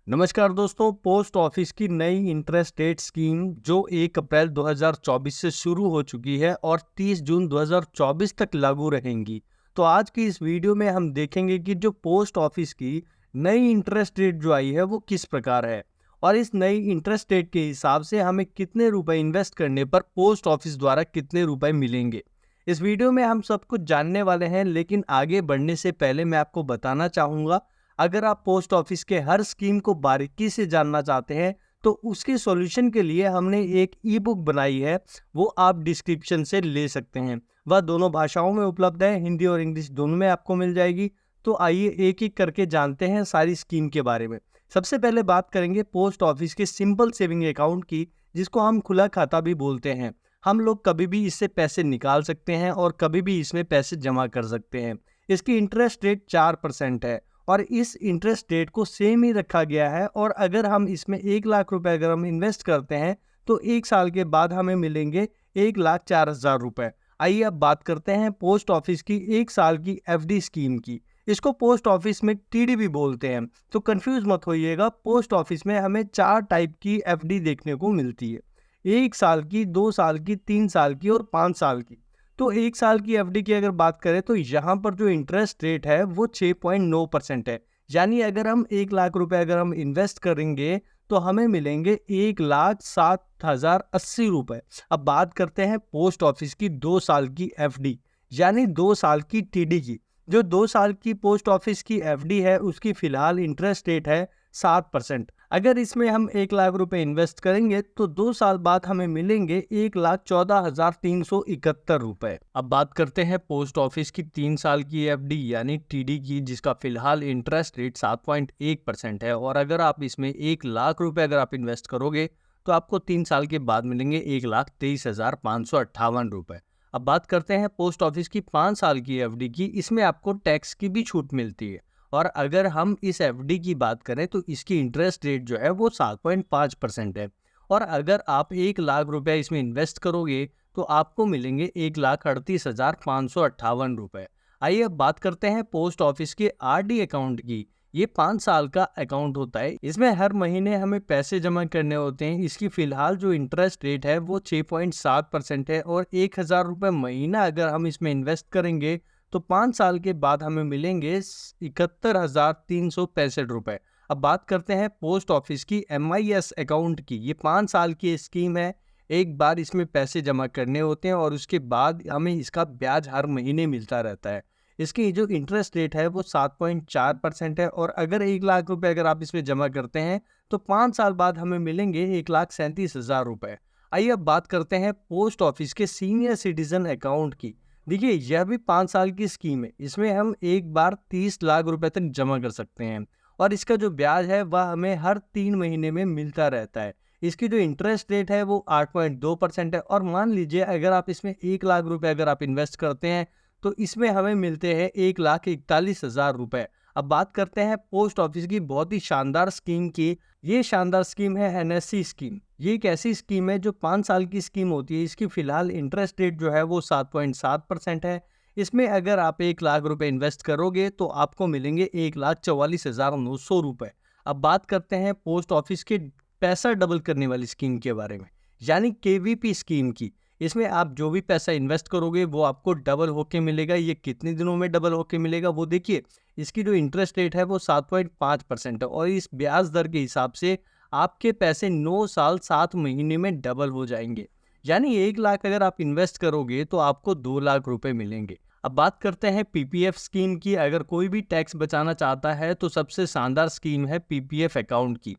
नमस्कार दोस्तों। Post office की नई इंटरेस्ट रेट स्कीम जो 1 अप्रैल 2024 से शुरू हो चुकी है और 30 जून 2024 तक लागू रहेंगी। तो आज की इस वीडियो में हम देखेंगे कि जो पोस्ट ऑफिस की नई इंटरेस्ट रेट जो आई है वो किस प्रकार है और इस नई इंटरेस्ट रेट के हिसाब से हमें कितने रुपए इन्वेस्ट करने पर पोस्ट ऑफिस द्वारा कितने रुपए मिलेंगे। इस वीडियो में हम सब कुछ जानने वाले हैं, लेकिन आगे बढ़ने से पहले मैं आपको बताना चाहूँगा, अगर आप पोस्ट ऑफिस के हर स्कीम को बारीकी से जानना चाहते हैं तो उसके सॉल्यूशन के लिए हमने एक ई बुक बनाई है, वो आप डिस्क्रिप्शन से ले सकते हैं। वह दोनों भाषाओं में उपलब्ध है, हिंदी और इंग्लिश दोनों में आपको मिल जाएगी। तो आइए एक एक करके जानते हैं सारी स्कीम के बारे में। सबसे पहले बात करेंगे पोस्ट ऑफिस के सिंपल सेविंग अकाउंट की, जिसको हम खुला खाता भी बोलते हैं। हम लोग कभी भी इससे पैसे निकाल सकते हैं और कभी भी इसमें पैसे जमा कर सकते हैं। इसकी इंटरेस्ट रेट 4% है और इस इंटरेस्ट रेट को सेम ही रखा गया है। और अगर हम इसमें 1 लाख रुपए अगर हम इन्वेस्ट करते हैं तो 1 साल के बाद हमें मिलेंगे 1,04,000 रुपए। आइए अब बात करते हैं पोस्ट ऑफिस की 1 साल की एफडी स्कीम की। इसको पोस्ट ऑफिस में टीडी भी बोलते हैं, तो कंफ्यूज मत होइएगा। पोस्ट ऑफिस में हमें 4 टाइप की एफडी देखने को मिलती है, 1 साल की, 2 साल की, 3 साल की और 5 साल की। तो 1 साल की एफडी की अगर बात करें तो यहाँ पर जो इंटरेस्ट रेट है वो 6.9% है। यानी अगर हम 1 लाख रुपए अगर हम इन्वेस्ट करेंगे तो हमें मिलेंगे 1,07,080 रुपए। अब बात करते हैं पोस्ट ऑफिस की 2 साल की एफडी, यानी 2 साल की टीडी की। जो 2 साल की पोस्ट ऑफिस की एफडी है उसकी फिलहाल इंटरेस्ट रेट है 7%। अगर इसमें हम 1 लाख रुपए इन्वेस्ट करेंगे तो 2 साल बाद हमें मिलेंगे 1,14,371 रुपए। अब बात करते हैं पोस्ट ऑफिस की 3 साल की एफडी यानी टीडी की, जिसका फिलहाल इंटरेस्ट रेट 7.1% है। और अगर आप इसमें 1 लाख रुपए अगर आप इन्वेस्ट करोगे तो आपको 3 साल के बाद मिलेंगे 1,23,558 रुपए। अब बात करते हैं पोस्ट ऑफिस की 5 साल की एफडी की। इसमें आपको टैक्स की भी छूट मिलती है। और अगर हम इस एफडी की बात करें तो इसकी इंटरेस्ट रेट जो है वो 7.5% है। और अगर आप 1 लाख रुपए इसमें इन्वेस्ट करोगे तो आपको मिलेंगे 1,38,558 रुपए। आइए अब बात करते हैं पोस्ट ऑफिस के आरडी अकाउंट की। ये 5 साल का अकाउंट होता है, इसमें हर महीने हमें पैसे जमा करने होते हैं। इसकी फिलहाल जो इंटरेस्ट रेट है वो 6.7% है। और 1,000 रुपये महीना अगर हम इसमें इन्वेस्ट करेंगे तो 5 साल के बाद हमें मिलेंगे 71,365 रुपए। अब बात करते हैं पोस्ट ऑफिस की MIS अकाउंट की। ये 5 साल की स्कीम है, एक बार इसमें पैसे जमा करने होते हैं और उसके बाद हमें इसका ब्याज हर महीने मिलता रहता है। इसकी जो इंटरेस्ट रेट है वो 7.4% है। और अगर 1 लाख रुपए अगर आप इसमें जमा करते हैं तो 5 साल बाद हमें मिलेंगे 1,37,000 रुपए। आइए अब बात करते हैं पोस्ट ऑफिस के सीनियर सिटीजन अकाउंट की। देखिए, यह भी 5 साल की स्कीम है। इसमें हम एक बार 30 लाख रुपए तक जमा कर सकते हैं और इसका जो ब्याज है वह हमें हर 3 महीने में मिलता रहता है। इसकी जो इंटरेस्ट रेट है वो 8.2% है। और मान लीजिए अगर आप इसमें 1 लाख रुपए अगर आप इन्वेस्ट करते हैं तो इसमें हमें मिलते हैं 1,41,000 रुपए। अब बात करते हैं पोस्ट ऑफिस की बहुत ही शानदार स्कीम की। ये शानदार स्कीम है NSC स्कीम। ये एक ऐसी स्कीम है जो 5 साल की स्कीम होती है। इसकी फिलहाल इंटरेस्ट रेट जो है वो 7.7% है। इसमें अगर आप 1 लाख रुपए इन्वेस्ट करोगे तो आपको मिलेंगे 1,44,900 रुपए। अब बात करते हैं पोस्ट ऑफिस के पैसा डबल करने वाली स्कीम के बारे में, यानी KVP स्कीम की। इसमें आप जो भी पैसा इन्वेस्ट करोगे वो आपको डबल होके मिलेगा। ये कितने दिनों में डबल होके मिलेगा वो देखिए। इसकी जो इंटरेस्ट रेट है वो 7.5% है और इस ब्याज दर के हिसाब से आपके पैसे 9 साल 7 महीने में डबल हो जाएंगे। यानी 1 लाख अगर आप इन्वेस्ट करोगे तो आपको 2 लाख रुपए मिलेंगे। अब बात करते हैं PPF स्कीम की। अगर कोई भी टैक्स बचाना चाहता है तो सबसे शानदार स्कीम है PPF अकाउंट की।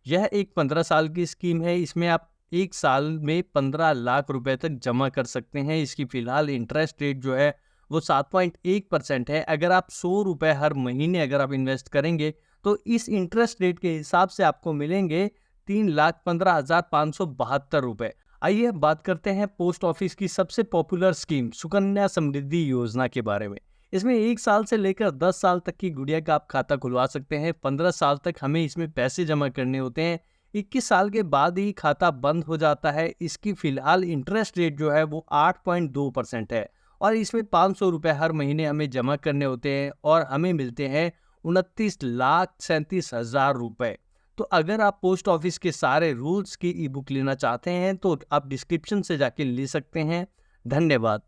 यह एक 15 साल की स्कीम है। इसमें आप 1 साल में 15 लाख रुपए तक जमा कर सकते हैं। इसकी फिलहाल इंटरेस्ट रेट जो है वो 7.1% है। अगर आप 100 रुपए हर महीने अगर आप इन्वेस्ट करेंगे तो इस इंटरेस्ट रेट के हिसाब से आपको मिलेंगे 3,15,572 रुपए। आइए बात करते हैं पोस्ट ऑफिस की सबसे पॉपुलर स्कीम सुकन्या समृद्धि योजना के बारे में। इसमें 1 साल से लेकर 10 साल तक की गुड़िया का आप खाता खुलवा सकते हैं। 15 साल तक हमें इसमें पैसे जमा करने होते हैं। 21 साल के बाद ही खाता बंद हो जाता है। इसकी फिलहाल इंटरेस्ट रेट जो है वो 8.2% है और इसमें 500 रुपये हर महीने हमें जमा करने होते हैं और हमें मिलते हैं 29,37,000 रुपये। तो अगर आप पोस्ट ऑफिस के सारे रूल्स की ई बुक लेना चाहते हैं तो आप डिस्क्रिप्शन से जाके ले सकते हैं। धन्यवाद।